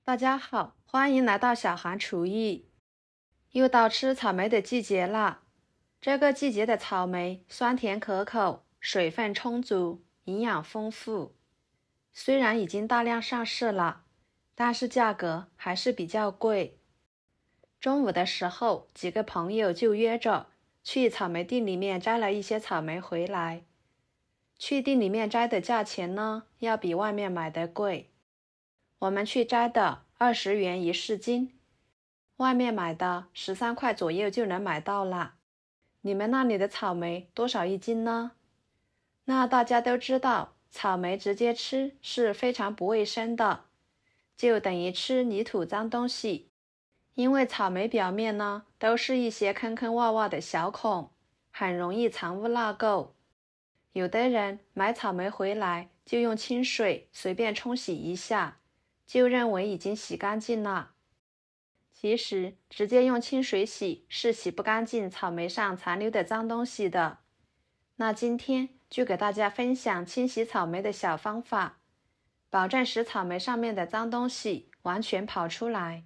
大家好，欢迎来到小韩厨艺。又到吃草莓的季节了。这个季节的草莓酸甜可口，水分充足，营养丰富。虽然已经大量上市了，但是价格还是比较贵。中午的时候，几个朋友就约着去草莓地里面摘了一些草莓回来。去地里面摘的价钱呢，要比外面买的贵。我们去摘的20元一市斤，外面买的13块左右就能买到了。你们那里的草莓多少一斤呢？那大家都知道，草莓直接吃是非常不卫生的，就等于吃泥土脏东西。因为草莓表面呢，都是一些坑坑洼洼的小孔，很容易藏污纳垢。有的人买草莓回来就用清水随便冲洗一下，就认为已经洗干净了。其实直接用清水洗是洗不干净草莓上残留的脏东西的。那今天就给大家分享清洗草莓的小方法，保证使草莓上面的脏东西完全跑出来。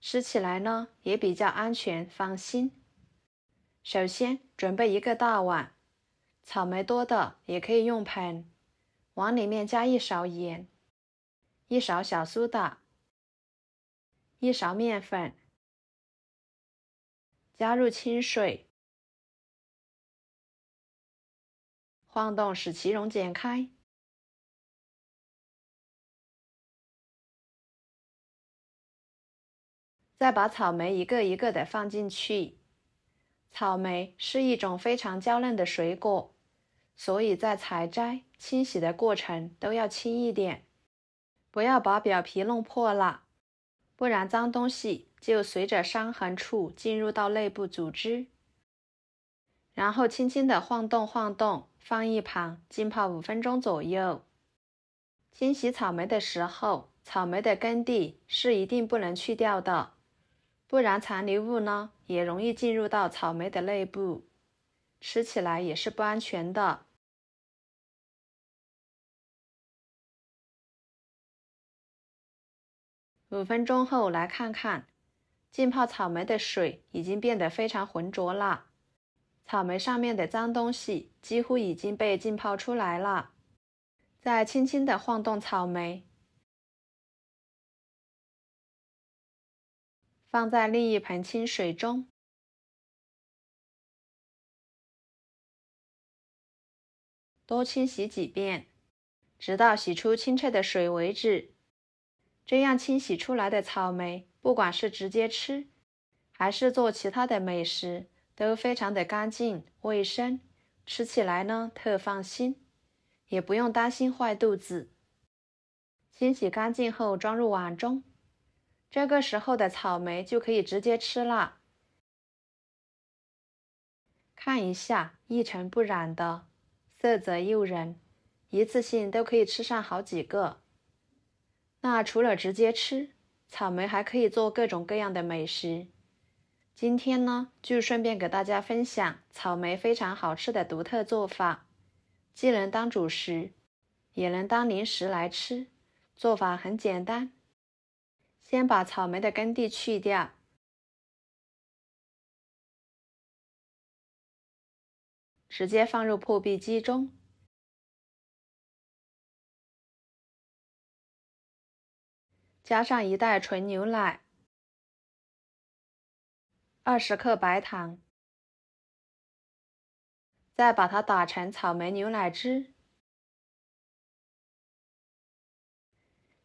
吃起来呢也比较安全放心。首先准备一个大碗，草莓多的也可以用盆，往里面加1勺盐，1勺小苏打，1勺面粉，加入清水，晃动使其溶解开。再把草莓一个一个的放进去。草莓是一种非常娇嫩的水果，所以在采摘、清洗的过程都要轻一点，不要把表皮弄破了，不然脏东西就随着伤痕处进入到内部组织。然后轻轻的晃动晃动，放一旁浸泡5分钟左右。清洗草莓的时候，草莓的根蒂是一定不能去掉的，不然残留物呢也容易进入到草莓的内部，吃起来也是不安全的。5分钟后来看看，浸泡草莓的水已经变得非常浑浊了，草莓上面的脏东西几乎已经被浸泡出来了。再轻轻地晃动草莓，放在另一盆清水中，多清洗几遍，直到洗出清澈的水为止。这样清洗出来的草莓，不管是直接吃，还是做其他的美食，都非常的干净卫生，吃起来呢特放心，也不用担心坏肚子。清洗干净后装入碗中，这个时候的草莓就可以直接吃了。看一下一尘不染的，色泽诱人，一次性都可以吃上好几个。那除了直接吃，草莓还可以做各种各样的美食。今天呢，就顺便给大家分享草莓非常好吃的独特做法，既能当主食，也能当零食来吃。做法很简单，先把草莓的根蒂去掉，直接放入破壁机中，加上1袋纯牛奶，20克白糖，再把它打成草莓牛奶汁。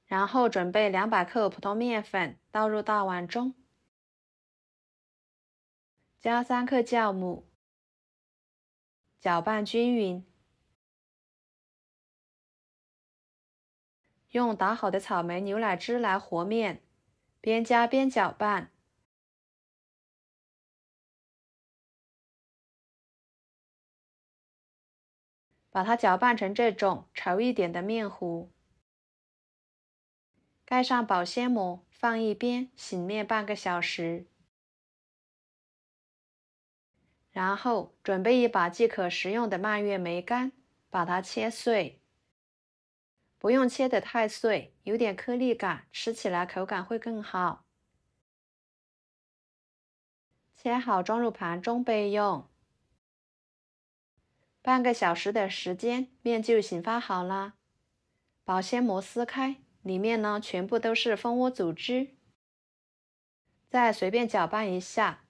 然后准备200克普通面粉倒入大碗中，加3克酵母，搅拌均匀。用打好的草莓牛奶汁来和面，边加边搅拌。把它搅拌成这种稠一点的面糊。盖上保鲜膜，放一边醒面半个小时。然后准备一把即可食用的蔓越莓干，把它切碎。不用切得太碎，有点颗粒感，吃起来口感会更好。切好装入盘中备用。半个小时的时间，面就醒发好了。保鲜膜撕开，里面呢全部都是蜂窝组织。再随便搅拌一下，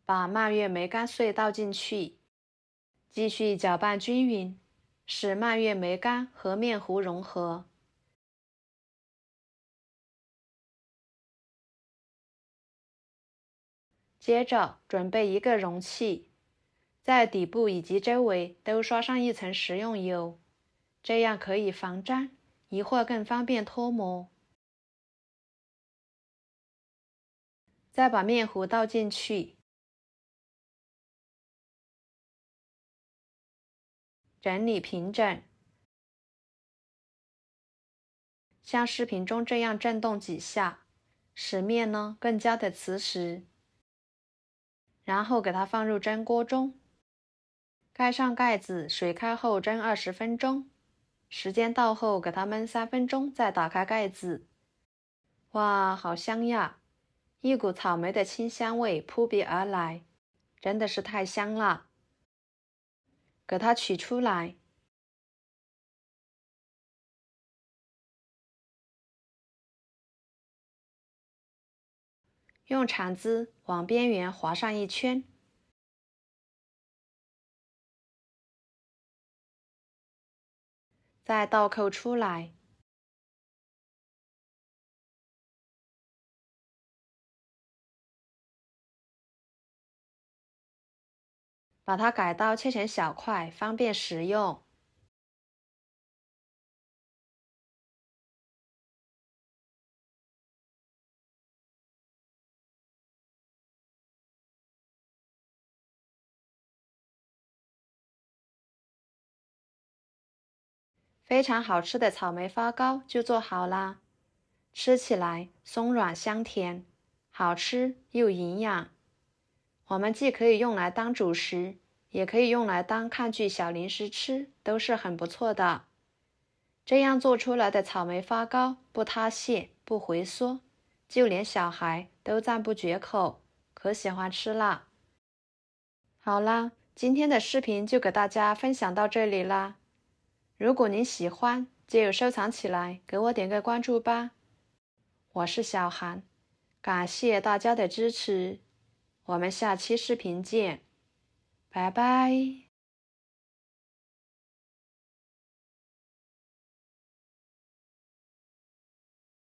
把蔓越莓干碎倒进去，继续搅拌均匀，使蔓越莓干和面糊融合。接着准备一个容器，在底部以及周围都刷上一层食用油，这样可以防粘，一会儿更方便脱模。再把面糊倒进去，整理平整，像视频中这样震动几下，使面呢更加的瓷实。然后给它放入蒸锅中，盖上盖子，水开后蒸20分钟。时间到后给它焖3分钟，再打开盖子。哇，好香呀！一股草莓的清香味扑鼻而来，真的是太香了。给它取出来，用铲子往边缘划上一圈，再倒扣出来，把它改刀切成小块，方便食用。非常好吃的草莓发糕就做好啦，吃起来松软香甜，好吃又营养。我们既可以用来当主食，也可以用来当看剧小零食吃，都是很不错的。这样做出来的草莓发糕不塌陷，不回缩，就连小孩都赞不绝口，可喜欢吃啦。好啦，今天的视频就给大家分享到这里啦。如果您喜欢，就收藏起来，给我点个关注吧。我是小韩，感谢大家的支持，我们下期视频见，拜拜。